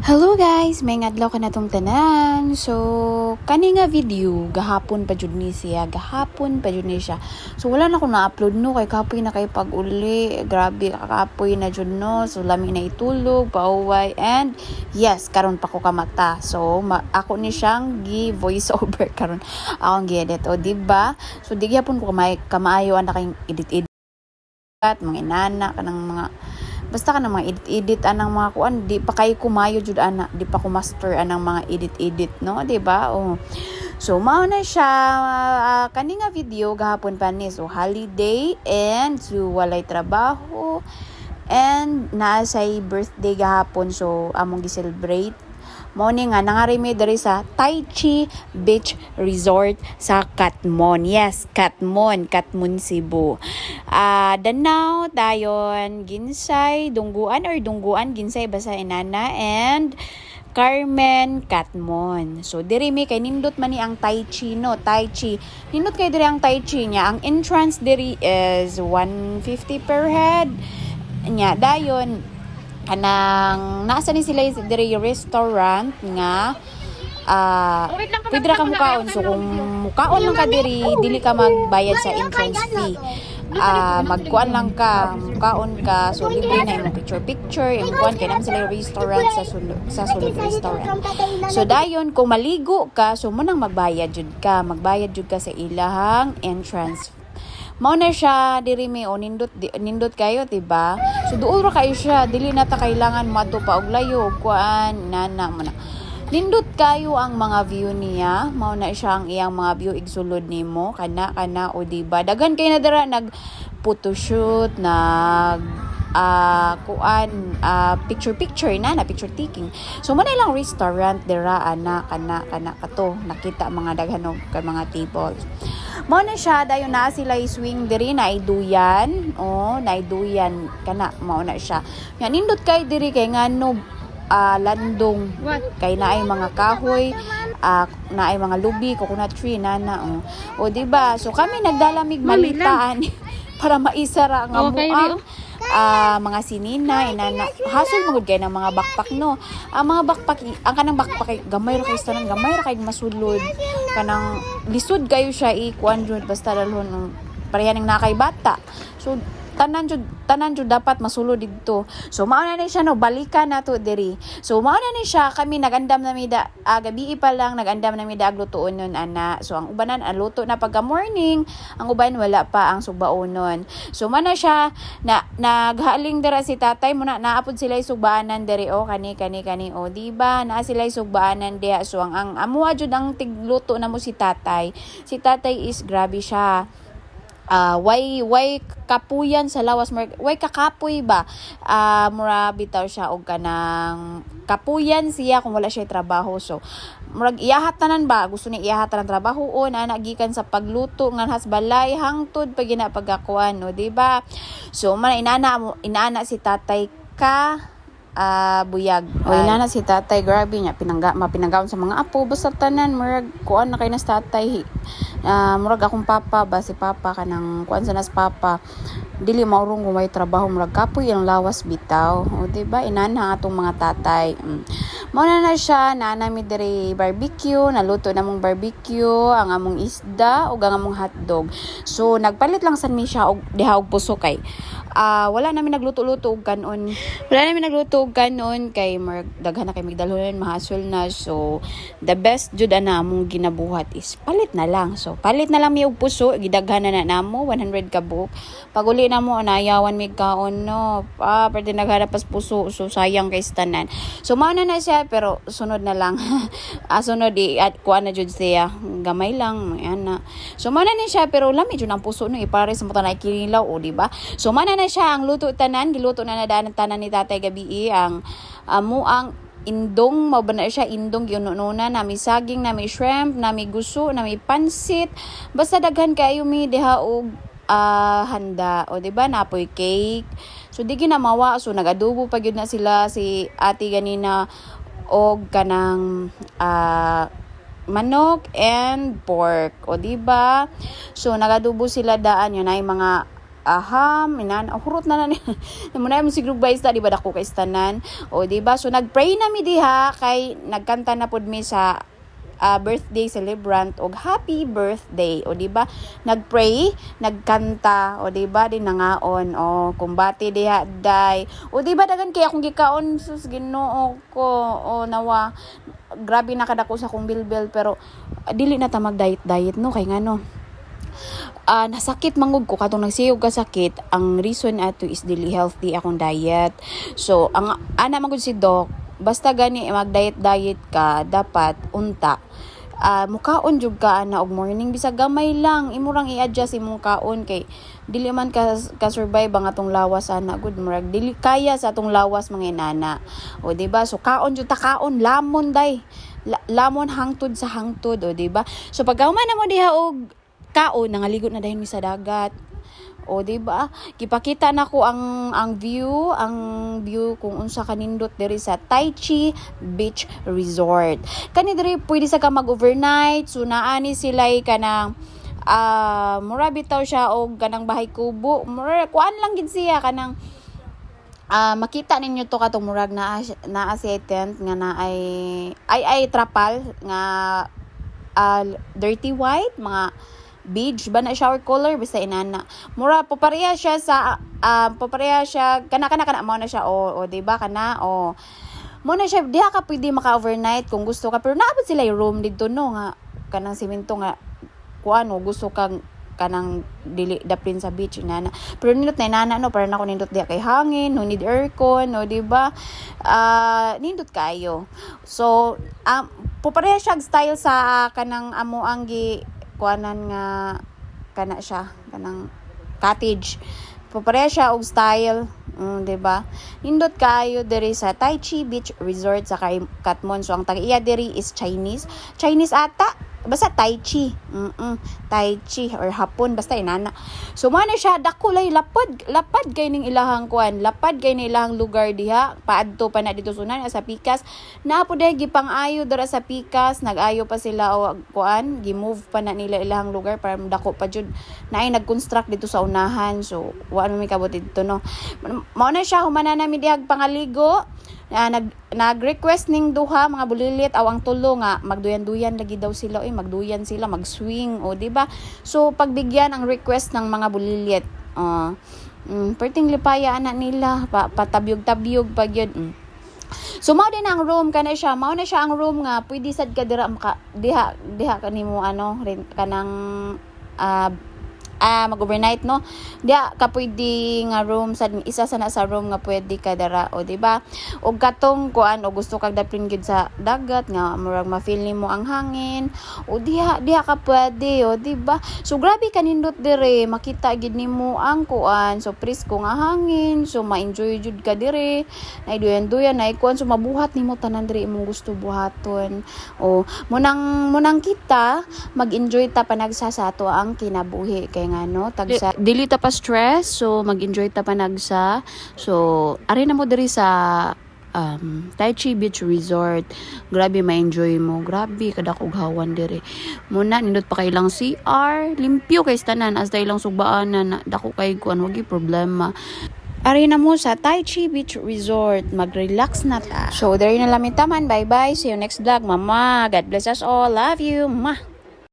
Hello guys, may ngadlaw ka na tong tanan. So, kani nga video gahapon pa jud ni siya, So wala na ko na-upload no kay kapoy na kay pag-uli. Grabe kakapoy na jud no. So lami na itulog, pauway and yes, karon pa ko kamata. So ako ni siyang gi voice over karon. Akong gi-edit o di ba? So di gyapon ko kamaayo ana kay edit mga inana kanang mga basta ka ng mga edit anang mga kuan di pa kay kumayo jud ana di pa ko master anang mga edit no di ba so mao na siya kani nga video gahapon pa ni so holiday and so walay trabaho and naa say birthday gahapon so among gi-celebrate morning nga nangarimi diri sa Tai Chi Beach Resort sa Katmon. Yes, Katmon Cebu. Danau dayon Ginsay Dungguan Ginsay basa inana and Carmen Katmon. So diri mi kay nindot man ni ang Tai Chi no, Tai Chi. Nindot kay diri ang Tai Chi niya. Ang entrance diri is 150 per head. Nya dayon kanang nasa ni sila diri restaurant nga pwede ra ka mukaon so kung mukaon lang ka diri dili ka magbayad sa entrance fee magkuan lang ka mukaon ka so libre na imong picture imong kay naman sila restaurant sa sulod restaurant so dayon kung maligo ka so mo nang magbayad jud ka sa ilahang entrance mao na siya diri mi nindot kayo diba so duol ra kayo siya dili na ta kailangan madto pa og layo kuan nana man nindot kayo ang mga view niya mao na siya ang iyang mga view igsulod nimo kana o diba daghan kay na dira nag photoshoot nag picture na picture taking so man lang restaurant dira kana kato nakita mga daghanog kay mga tables mo na siya dayon na sila swing diri na iduyan kana mao na siya nga nindot kay diri kay ngano landong kay naay mga kahoy naay mga lubi coconut tree nana o diba so kami nagdalamig malitaan para maisara nga mga sinina inana hasol magud kay ng mga backpack no ang mga backpack ang kanang backpack gamay ra kay tanan gamay ra kay masulod kanang lisod kayo siya kuan jud basta dalhon pareha ning nakay bata so tanan jud dapat masulod didto so mao na ni siya no balikan nato diri so mao na ni siya kami nagandam na mida gabi pa lang nagandam na mida aglutoon nun ana so ang ubanan luto na pagka morning ang uban wala pa ang sugbaonon so mao na siya naghaling dira si tatay mo na naapod sila sugbaanan diri kani o diba naa sila sugbaanan diha so ang amo jud ang tigluto na mo si tatay is grabe siya way kapuyan sa lawas way kakapoy ba mura bitaw siya og kanang kapuyan siya kung wala siya trabaho so murag iyahat tanan ba gusto ni iyahat tanan trabaho na nagikan sa pagluto ngan hasbalay hangtod pag pagakuan no diba so man inaana si tatay ka buyag inana si tatay grabe niya mapinanggaon sa mga apo basta tanan murag kuan na kay nas tatay murag akong papa ba si papa kanang kuan sa nas papa dili maurong kung may trabaho murag kapoy ang lawas bitaw o diba inana atong mga tatay mao na siya naanami diri barbecue naluto namong barbecue ang among isda ug ang among hotdog so nagpalit lang sad mi siya og diha og puso kay wala namin nagluto-luto og kanon kay daghan na kay migdalhonon mahasol na so the best jud ana among ginabuhat is palit na lang mi og puso gidaghan na namo 100 ka buok pag uli na mo nayawan mi kaon no pwede naghanap pas puso so sayang kay tanan so mao na siya pero sunod na lang sunod at kuan na jud siya gamay lang ana so mao na siya pero lami jud ang puso no ipare sa mata na kinilaw o diba so mao na siya ang luto tanan giluto na nadaan tanan ni tatay gabi ang ang indong mao ba na siya indong giununa nami saging nami shrimp nami guso nami pansit basta daghan kayo mi diha og handa o diba napoy cake so di ginamawa so nagadubo pa gyud na sila si ate ganina og kanang manok and pork o diba so nagadubo sila daan yun ay mga aham, inan, hurot na ni. Muna mo siguro ba di ba dako kay istanan? O di ba? So nagpray na mi diha kay nagkanta na pud mi sa birthday celebrant og happy birthday, o di ba? Nagpray, nagkanta, o di ba? Din nangaon, o kumbati diha day, o di ba dagan kay akong gikaon sus Ginoo ko, o nawa grabe na kadako sa kong bilbil, pero dili na ta mag diet no kay ngano nasakit mangug ko katong nagsiyog ka sakit. Ang reason ato is dili healthy akong diet. So ang ana man gud si doc, basta gani mag diet ka dapat unta mukaon jud ka ana og morning bisag gamay lang imurang i-adjust imong kaon kay dili man ka survive ang atong lawas ana good murag dili kaya sa atong lawas mga inana, o di ba? So kaon jud ta, kaon lamon day, lamon hangtod sa hangtod, o di ba? So pag man na mo diha og kaon nangaligot na dayon mi sa dagat, o di ba? Gipakita nako ang view kung unsa kanindot diri sa Tai Chi Beach Resort. Kani diri pwede sa ka mag-overnight, so naani sila'y kanang mura bitaw siya og kanang bahay kubo. Mura kuan lang gid siya kanang makita ninyo to katong murag na si tent nga na ay trapal nga dirty white mga beige ba na shower color basta inana mura papareha siya sa kana mao na siya o di ba kana o mo na siya diha ka pwede maka-overnight kung gusto ka, pero naabot sila yung room dito no nga kanang simento nga kuano gusto kang kanang dili dapin sa beach inana, pero nindot na inana no para nako nindot diha kay hangin, no need aircon, no di ba? Nindot kayo. So papareha siya style sa kanang amo ang kuanan nga kana siya kanang cottage, papareha siya og style, di ba? Nindot kayo diri sa Tai Chi Beach Resort sa Katmon. So ang taga-iya diri is Chinese ata, basta Tai Chi. Tai Chi or Hapon basta inana. So mo na siya dakulay lapad kay ning ilahang kuan, lapad kay ning ilahang lugar diha. Paadto pa na dito sunan sa Pikas. Na pud gipang-ayo dira sa Pikas, nag-ayo pa sila o kuan, gi-move pa na nila ilahang lugar para dako pa jud. Naay nag-construct dito sa unahan. So wa mi kabot dito no. Mao na siya humana nami dihag pangaligo. Nag-request ning duha mga bulilit awang tulo nga magduyan-duyan lagi daw sila, magduyan sila, mag-swing, o di ba? So pagbigyan ang request ng mga bulilit, perting lipaya anak nila, patabyog-tabyog pag yun. So mao din ang room kana siya, mao na siya ang room nga pwede sad ka dira diha kanimo rin kanang mag-overnight no. Diya ka pwede nga room sa isa sana sa room nga pwede ka dara, o di ba? Og katong kuan o gusto kag dapin gid sa dagat nga murag ma-feel nimo ang hangin, o diha ka pwede, o di ba? So grabe kanindot dire, makita gid nimo ang kuan, so presko nga hangin, so ma-enjoy jud ka dire. Nay duyan nay kuan, so mabuhat nimo tanan dire imong gusto buhaton. O munang kita mag-enjoy ta panagsa sa ato ang kinabuhi kay nga no tagsa dili ta pa stress, so mag-enjoy ta panagsa. So ari na mo diri sa Tai Chi Beach Resort, grabe ma-enjoy mo, grabe kadakog hawan diri. Muna nindot pa kay lang CR, limpyo kay tanan as ilang sugbaanan, dako kay kuan wagi problema. Ari na mo sa Tai Chi Beach Resort, mag-relax na ta. So, there na lang taman. Bye-bye. See you next vlog, mama. God bless us all. Love you. Mwah.